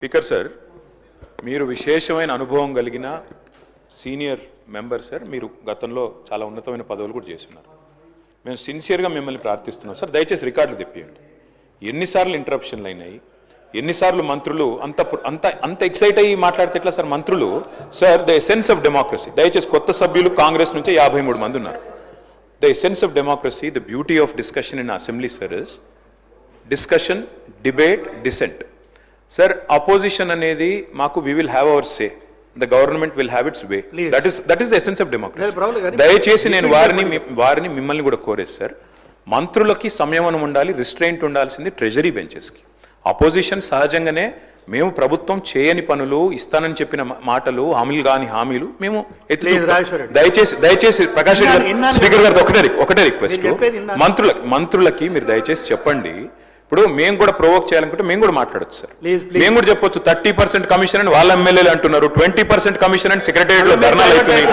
Speaker sir, మీరు విశేషమైన అనుభవం కలిగిన సీనియర్ మెంబర్ సార్. మీరు గతంలో చాలా ఉన్నతమైన పదవులు కూడా చేస్తున్నారు. మేము సిన్సియర్గా మిమ్మల్ని ప్రార్థిస్తున్నాం సార్, దయచేసి రికార్డులు తెప్పియండి. ఎన్నిసార్లు ఇంటరప్షన్లు అయినాయి, ఎన్నిసార్లు మంత్రులు అంత అంత అంత ఎక్సైట్ అయ్యి మాట్లాడితే ఎట్లా సార్? మంత్రులు sir, the essence of democracy, దయచేసి కొత్త సభ్యులు కాంగ్రెస్ నుంచి 53 మంది ఉన్నారు. The essence of democracy, the beauty of discussion in assembly sir is discussion, debate, dissent. Sir, opposition అనేది మాకు we will have our say, the government will have its way. That is the essence of democracy. దయచేసి నేను వారిని మిమ్మల్ని కూడా కోరేది sir, మంత్రులకి సంయమనం ఉండాలి, రిస్ట్రెయింట్ ఉండాల్సింది ట్రెజరీ బెంచెస్కి. అపోజిషన్ సహజంగానే మేము ప్రభుత్వం చేయని పనులు, ఇస్తానని చెప్పిన మాటలు, హామీలు మేము దయచేసి ప్రకాష్ రెడ్డి గారు, స్పీకర్ గారు ఒకటే రిక్వెస్ట్, మంత్రులకి మీరు దయచేసి చెప్పండి. ఇప్పుడు మేము కూడా ప్రొవోక్ చేయాలనుకుంటే మేము కూడా మాట్లాడచ్చు సార్. మేము కూడా చెప్పొచ్చు 30% కమిషన్ అని వాళ్ళ ఎమ్మెల్యేలు అంటున్నారు, 20% కమిషన్ అని సెక్రటేరియట్ లో ధర్నాలు అవుతున్నాయి.